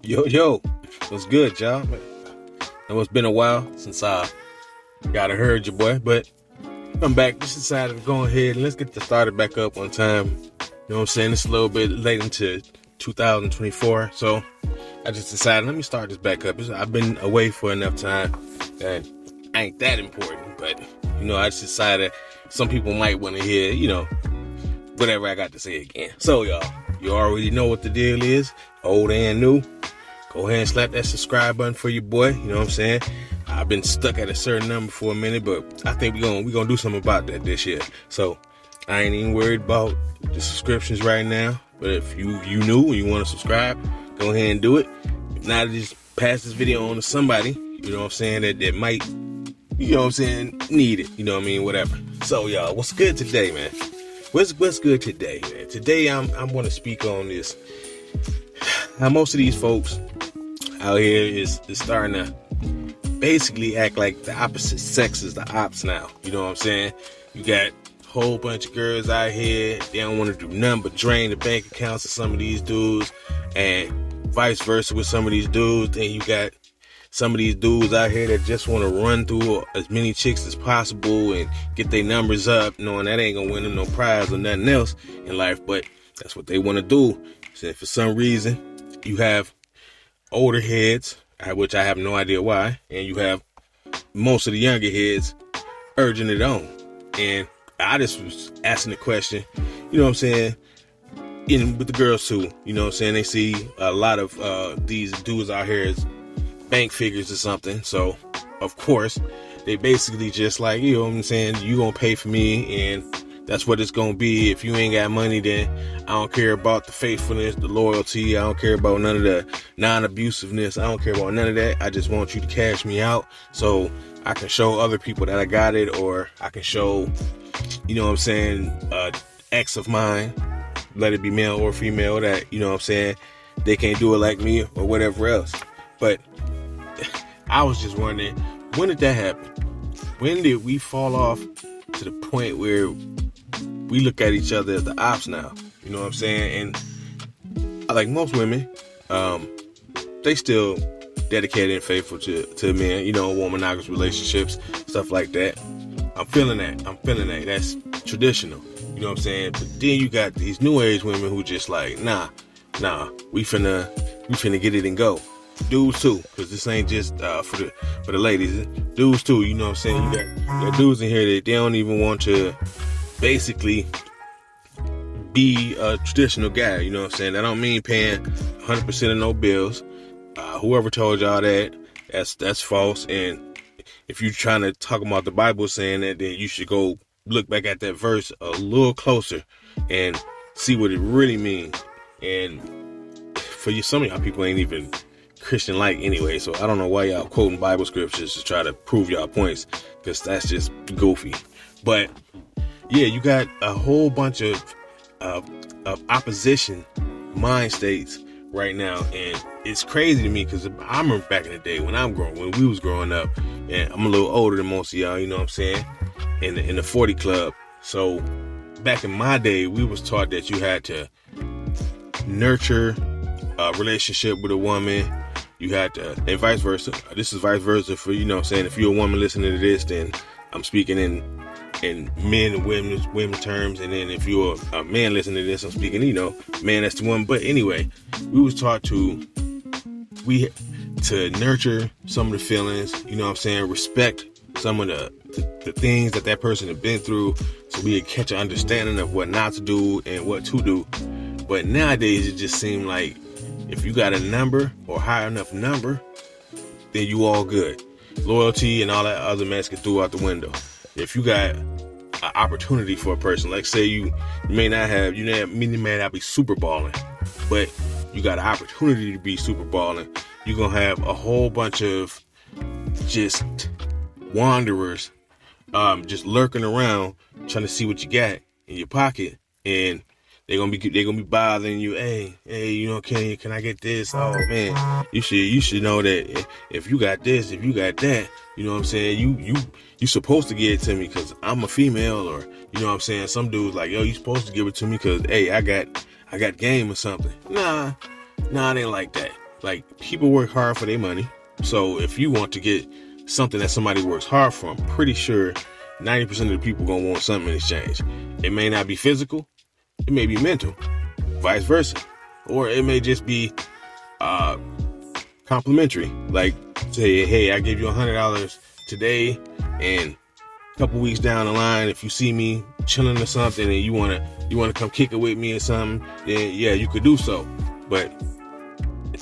Yo, what's good, y'all? I know it's been a while since I got heard your boy, but I'm back. Just decided to go ahead and let's get this started back up on time. You know what I'm saying? It's a little bit late into 2024, so I just decided, let me start this back up. I've been away for enough time that ain't that important, but, I just decided some people might want to hear, whatever I got to say again. So, y'all, you already know what the deal is, old and new. Go ahead and slap that subscribe button for your boy. You know what I'm saying? I've been stuck at a certain number for a minute, but I think we're gonna do something about that this year. So I ain't even worried about the subscriptions right now. But if you new and you want to subscribe, go ahead and do it. If not, just pass this video on to somebody, you know what I'm saying, that might, need it. You know what I mean? Whatever. So y'all, what's good today, man? What's good today, man? Today I'm gonna speak on this. How most of these folks out here is starting to basically act like the opposite sex is the ops now. You know what I'm saying? You got a whole bunch of girls out here. They don't want to do nothing but drain the bank accounts of some of these dudes, and vice versa with some of these dudes. Then you got some of these dudes out here that just want to run through as many chicks as possible and get their numbers up, knowing that ain't gonna win them no prize or nothing else in life, but that's what they want to do. So for some reason, you have older heads, which I have no idea why, and you have most of the younger heads urging it on. And I just was asking the question, you know what I'm saying, with the girls too, you know what I'm saying, they see a lot of these dudes out here as bank figures or something, so of course they basically just like, you know what I'm saying, you gonna pay for me and that's what it's gonna be. If you ain't got money, then I don't care about the faithfulness, the loyalty. I don't care about none of the non-abusiveness. I don't care about none of that. I just want you to cash me out so I can show other people that I got it, or I can show, you know what I'm saying, ex of mine, let it be male or female, that, you know what I'm saying, they can't do it like me or whatever else. But I was just wondering, when did that happen? When did we fall off to the point where we look at each other as the ops now? You know what I'm saying? And like most women, they still dedicated and faithful to men, monogamous relationships, stuff like that. I'm feeling that. That's traditional. You know what I'm saying? But then you got these new age women who just like, nah, we finna get it and go. Dudes too, because this ain't just for the ladies. Dudes too, you know what I'm saying? You got dudes in here that they don't even want to basically be a traditional guy, you know what I'm saying? I don't mean paying 100% of no bills. Whoever told y'all that's false. And if you're trying to talk about the Bible saying that, then you should go look back at that verse a little closer and see what it really means. And for you, some of y'all people ain't even Christian-like anyway, so I don't know why y'all quoting Bible scriptures to try to prove y'all points, because that's just goofy. But yeah, you got a whole bunch of opposition mind states right now, and it's crazy to me because I remember back in the day when we was growing up, and I'm a little older than most of y'all, you know what I'm saying, in the 40 club. So back in my day, we was taught that you had to nurture a relationship with a woman. You had to, and vice versa. This is vice versa for, you know what I'm saying, if you're a woman listening to this, then I'm speaking in men and women terms. And then if you're a man listening to this, I'm speaking, man, that's the woman. But anyway, we was taught to nurture some of the feelings, you know what I'm saying, respect some of the things that person had been through, so we could catch an understanding of what not to do and what to do. But nowadays, it just seemed like if you got a number or high enough number, then you all good. Loyalty and all that other mess get through out the window. If you got an opportunity for a person, like say you may not be super balling, but you got an opportunity to be super balling, you're going to have a whole bunch of just wanderers just lurking around trying to see what you got in your pocket. And they're gonna be bothering you. Hey, can I get this? Oh man, you should know that if you got this, if you got that, you know what I'm saying, you supposed to give it to me because I'm a female, or you know what I'm saying. Some dudes like, yo, you supposed to give it to me because hey, I got game or something. Nah, it ain't like that. Like, people work hard for their money. So if you want to get something that somebody works hard for, I'm pretty sure 90% of the people gonna want something in exchange. It may not be physical, it may be mental, vice versa, or it may just be complimentary. Like, say, hey, I give you $100 today, and a couple weeks down the line, if you see me chilling or something, and you wanna come kick it with me or something, then yeah, you could do so. But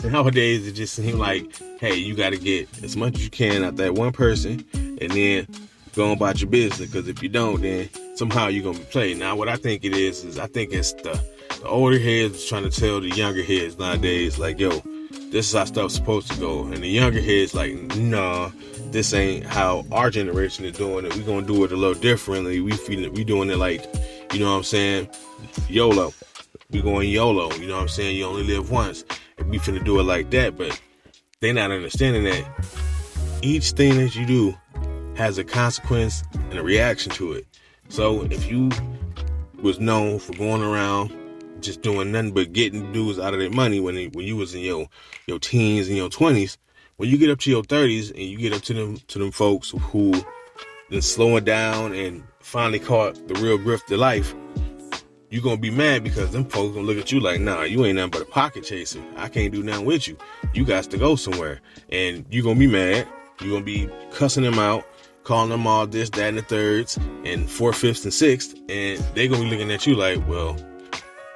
nowadays, it just seems like, hey, you got to get as much as you can out that one person, and then go on about your business. Because if you don't, then somehow you're gonna be played. Now, what I think it is I think it's the older heads trying to tell the younger heads nowadays, like, yo, this is how stuff's supposed to go. And the younger heads like, nah, this ain't how our generation is doing it. We're gonna do it a little differently. We doing it like, you know what I'm saying, YOLO. We going YOLO. You know what I'm saying? You only live once. We finna do it like that, but they not understanding that each thing that you do has a consequence and a reaction to it. So if you was known for going around just doing nothing but getting dudes out of their money when you was in your teens and your 20s, when you get up to your 30s and you get up to them folks who been slowing down and finally caught the real grift of life, you're going to be mad because them folks going to look at you like, nah, you ain't nothing but a pocket chaser. I can't do nothing with you. You got to go somewhere. And you're going to be mad. You're going to be cussing them out, calling them all this, that, and the thirds, and fourth, fifths, and sixth. And they're going to be looking at you like, well,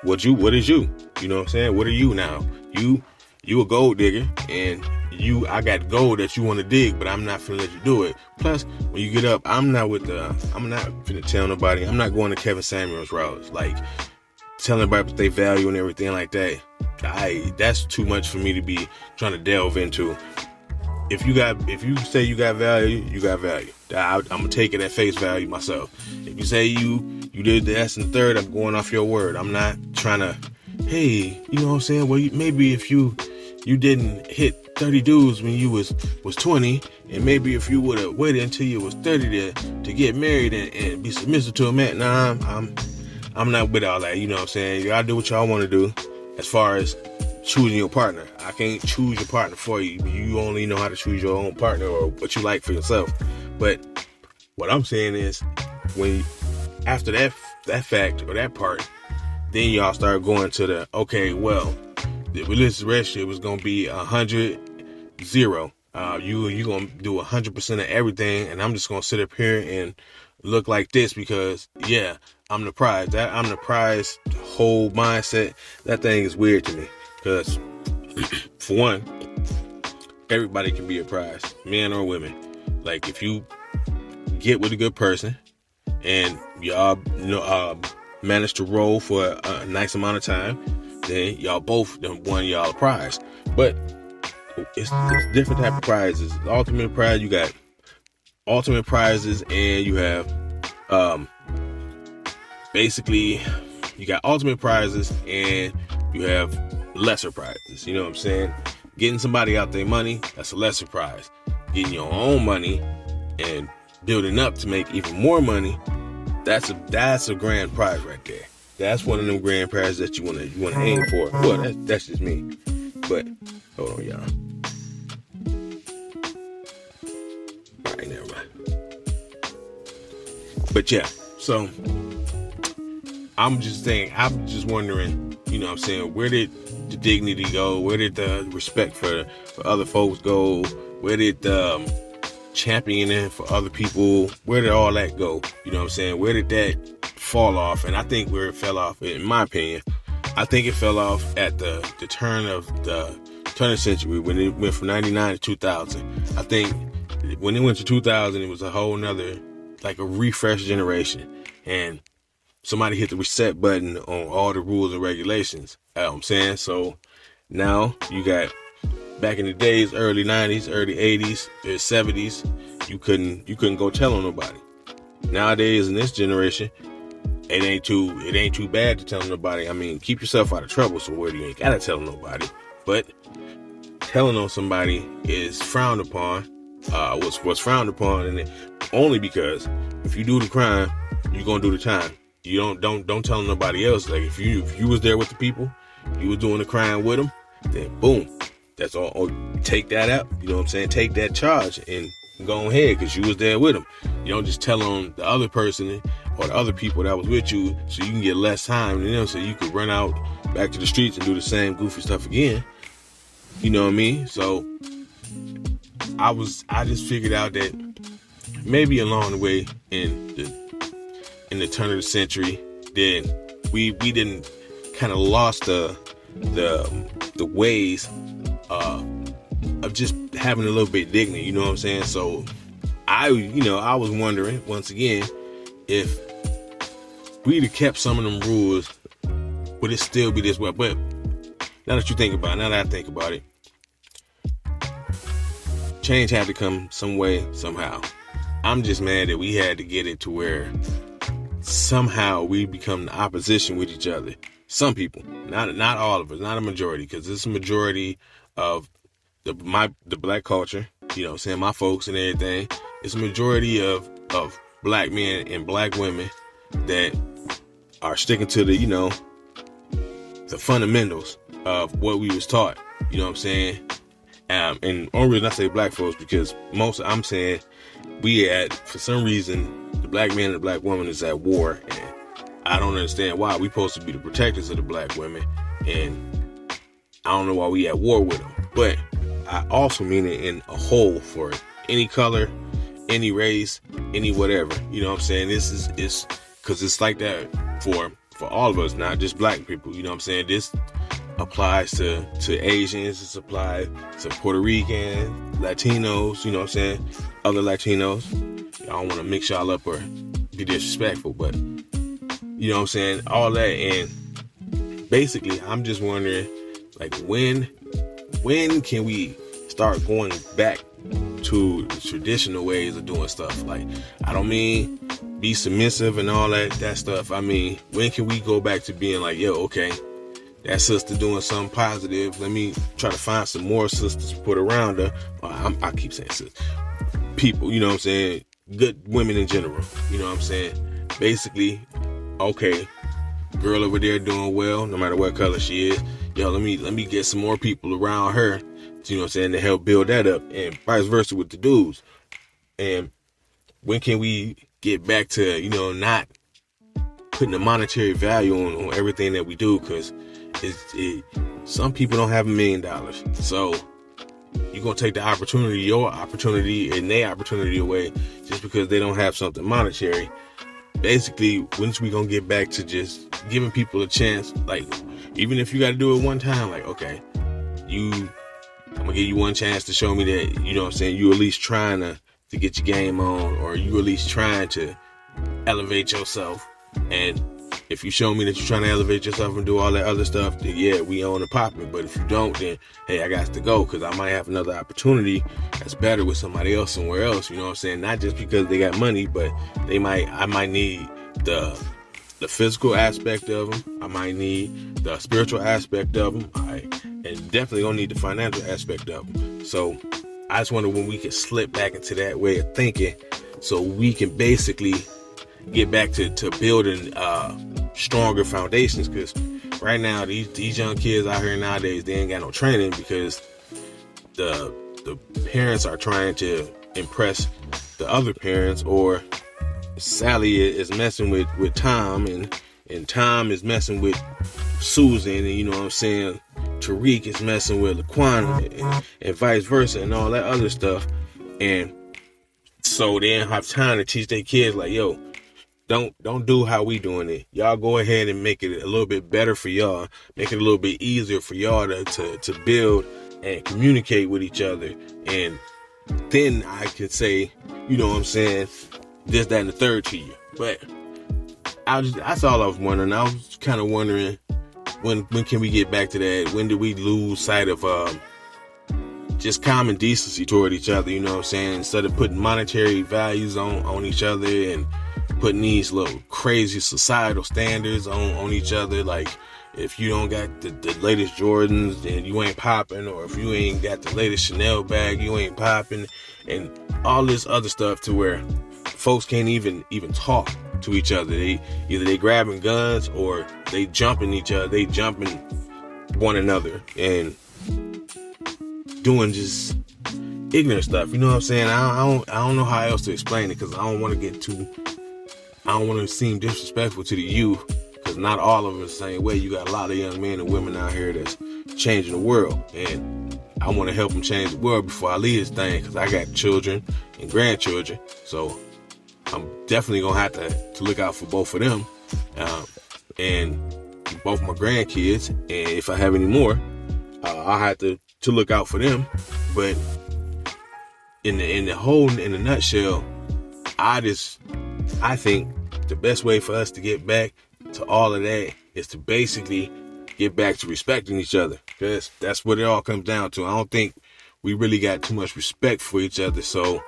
what is you? You know what I'm saying? What are you now? You a gold digger, and I got gold that you want to dig, but I'm not finna let you do it. Plus, when you get up, I'm not finna tell nobody. I'm not going to Kevin Samuels routes, like telling everybody what they value and everything like that. That's too much for me to be trying to delve into. If you say you got value, you got value. I'm gonna take it at face value myself. If you say you did this and the third, I'm going off your word. I'm not trying to, hey, you know what I'm saying? Well, maybe if you didn't hit 30 dudes when you was 20, and maybe if you would have waited until you was 30 to get married and be submissive to a man. Nah, I'm not with all that. You know what I'm saying? Y'all do what y'all want to do as far as choosing your partner. I can't choose your partner for you. You only know how to choose your own partner or what you like for yourself. But what I'm saying is, when after that fact or that part, then y'all start going to the, okay, well, the religious relationship was gonna be 100-0. You gonna do 100% of everything, and I'm just gonna sit up here and look like this because, yeah, I'm the prize. That I'm the prize whole mindset. That thing is weird to me because, for one, everybody can be a prize, men or women. Like, if you get with a good person and y'all manage to roll for a nice amount of time, then y'all both won y'all a prize. But it's different type of prizes. The ultimate prize, you got ultimate prizes, and you have basically you got ultimate prizes and you have lesser prizes. You know what I'm saying? Getting somebody out their money, that's a lesser prize. Getting your own money and building up to make even more money, that's a grand prize right there. That's one of them grand prizes that you wanna aim for. Well, that's just me. But hold on, y'all. All right, never mind. But yeah, so I'm just wondering, you know what I'm saying, where did the dignity go? Where did the respect for other folks go? Where did the championing for other people, where did all that go? You know what I'm saying? Where did that fall off? And I think where it fell off, in my opinion, I think it fell off at the turn of the century, when it went from 99 to 2000. I think when it went to 2000, it was a whole nother, like a refresh generation. And somebody hit the reset button on all the rules and regulations. You know what I'm saying? So now you got, back in the days, early 90s, early 80s, 70s, you couldn't go tell on nobody. Nowadays, in this generation, it ain't too bad to tell nobody. I mean, keep yourself out of trouble, so where you ain't gotta tell nobody. But telling on somebody is frowned upon. What's frowned upon, and only because if you do the crime, you're gonna do the time. You don't tell nobody else. Like if you was there with the people, you was doing the crime with them, then boom, that's all. Oh, take that out. You know what I'm saying? Take that charge and go ahead because you was there with them. You don't just tell on the other person or the other people that was with you, so you can get less time than them, so you could run out back to the streets and do the same goofy stuff again. You know what I mean? So I just figured out that maybe along the way in the turn of the century, then we didn't kind of lost the ways of just having a little bit of dignity. You know what I'm saying? So I was wondering once again if we'd have kept some of them rules, would it still be this way? But now that I think about it, change had to come some way, somehow. I'm just mad that we had to get it to where somehow we become the opposition with each other. Some people, not all of us, not a majority, because it's a majority of the black culture, you know what I'm saying, my folks and everything. It's a majority of black men and black women that are sticking to the fundamentals of what we was taught, you know what I'm saying? And the only reason I say black folks, because I'm saying for some reason, the black man and the black woman is at war, and I don't understand why. We supposed to be the protectors of the black women, and I don't know why we at war with them. But I also mean it in a whole, for any color, any race, any whatever. You know what I'm saying? It's because it's like that for all of us, not just black people. You know what I'm saying? This applies to Asians, it's applied to Puerto Ricans, Latinos, you know what I'm saying, other Latinos. I don't want to mix y'all up or be disrespectful, but you know what I'm saying, all that. And basically I'm just wondering, like, when can we start going back to the traditional ways of doing stuff? Like, I don't mean be submissive and all that stuff. I mean, when can we go back to being like, yo, okay, that sister doing something positive, let me try to find some more sisters to put around her. I keep saying sisters. People, you know what I'm saying? Good women in general, you know what I'm saying? Basically, okay, girl over there doing well, no matter what color she is. Yo, let me get some more people around her, you know what I'm saying, to help build that up, and vice versa with the dudes. And when can we get back to, not putting a monetary value on everything that we do? Because some people don't have $1 million. So you're going to take your opportunity and their opportunity away just because they don't have something monetary. Basically, when's we going to get back to just giving people a chance? Like, even if you got to do it one time, like, okay, I'm going to give you one chance to show me that, you know what I'm saying, you at least trying to get your game on, or you at least trying to elevate yourself. And if you show me that you're trying to elevate yourself and do all that other stuff, then yeah, we own and popping. But if you don't, then hey, I got to go, because I might have another opportunity that's better with somebody else somewhere else. You know what I'm saying? Not just because they got money, but I might need the physical aspect of them. I might need the spiritual aspect of them. And definitely gonna need the financial aspect of them. So I just wonder when we can slip back into that way of thinking, so we can basically get back to building stronger foundations. Because right now these young kids out here nowadays, they ain't got no training, because the parents are trying to impress the other parents, or Sally is messing with Tom, and Tom is messing with Susan, and you know what I'm saying, Tariq is messing with Laquan, and vice versa, and all that other stuff. And so they don't have time to teach their kids, like, yo, don't do how we doing it. Y'all go ahead and make it a little bit better for y'all. Make it a little bit easier for y'all to build and communicate with each other. And then I could say, you know what I'm saying, this, that, and the third to you. But that's all I was wondering. I was kind of wondering, when can we get back to that? When do we lose sight of just common decency toward each other? You know what I'm saying? Instead of putting monetary values on each other and putting these little crazy societal standards on each other. Like, if you don't got the latest Jordans, then you ain't popping, or if you ain't got the latest Chanel bag, you ain't popping, and all this other stuff to where folks can't even talk to each other. They grabbing guns or they jumping each other. They jumping one another and doing just ignorant stuff. You know what I'm saying? I don't know how else to explain it, because I don't want to seem disrespectful to the youth, because not all of them the same way. You got a lot of young men and women out here that's changing the world, and I want to help them change the world before I leave this thing, because I got children and grandchildren, so I'm definitely gonna have to look out for both of them, and both my grandkids, and if I have any more, I'll have to look out for them. But in the nutshell, I think the best way for us to get back to all of that is to basically get back to respecting each other, because that's what it all comes down to. I don't think we really got too much respect for each other, so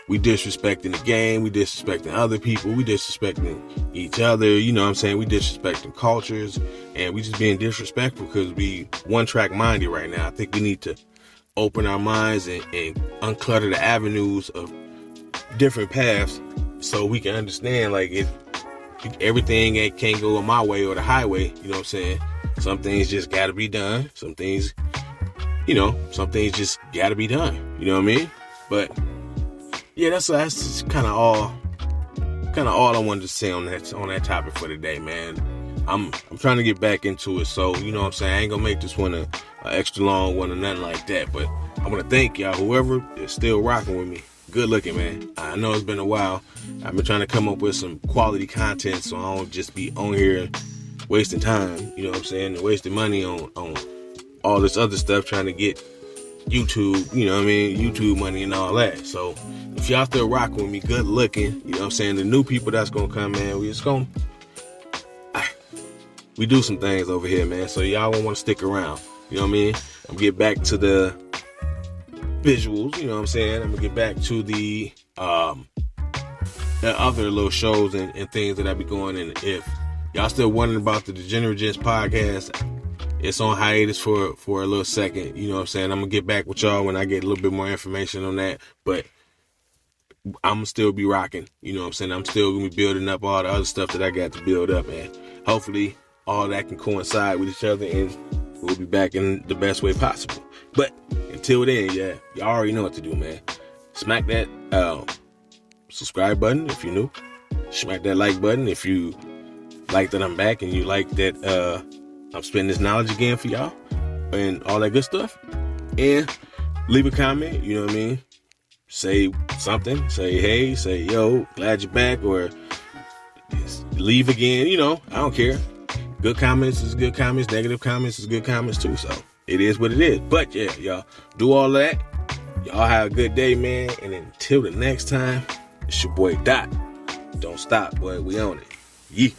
we disrespecting the game, we disrespecting other people, we disrespecting each other, you know what I'm saying? We disrespecting cultures, and we just being disrespectful because we one-track minded right now. I think we need to open our minds and unclutter the avenues of different paths, so we can understand, like, everything can't go my way or the highway, you know what I'm saying? Some things just gotta be done. Some things just gotta be done. You know what I mean? But yeah, that's just kind of all I wanted to say on that topic for today, man. I'm trying to get back into it, so you know what I'm saying? I ain't gonna make this one a extra long one or nothing like that, but I want to thank y'all, whoever is still rocking with me. Good looking, man. I know it's been a while. I've been trying to come up with some quality content, so I don't just be on here wasting time, you know what I'm saying, and wasting money on all this other stuff, trying to get YouTube, you know what I mean, YouTube money and all that. So if y'all still rocking with me, good looking, you know what I'm saying, the new people that's gonna come, man, we do some things over here, man, so y'all won't want to stick around, you know what I mean? I'm gonna get back to the visuals, you know what I'm saying? I'm gonna get back to the other little shows and things that I be going in. If y'all still wondering about the Discreet Ones Podcast, it's on hiatus for a little second, you know what I'm saying? I'm gonna get back with y'all when I get a little bit more information on that, but I'm gonna still be rocking, you know what I'm saying? I'm still gonna be building up all the other stuff that I got to build up, and hopefully all that can coincide with each other, and we'll be back in the best way possible. But until then, yeah, y'all already know what to do, man. Smack that subscribe button if you're new. Smack that like button if you like that I'm back and you like that I'm spending this knowledge again for y'all and all that good stuff. And leave a comment, you know what I mean? Say something, say hey, say yo, glad you're back, or leave again, you know, I don't care. Good comments is good comments, negative comments is good comments too, so it is what it is. But yeah, y'all do all that. Y'all have a good day, man. And until the next time, it's your boy Dot. Don't stop, boy. We on it. Yeah.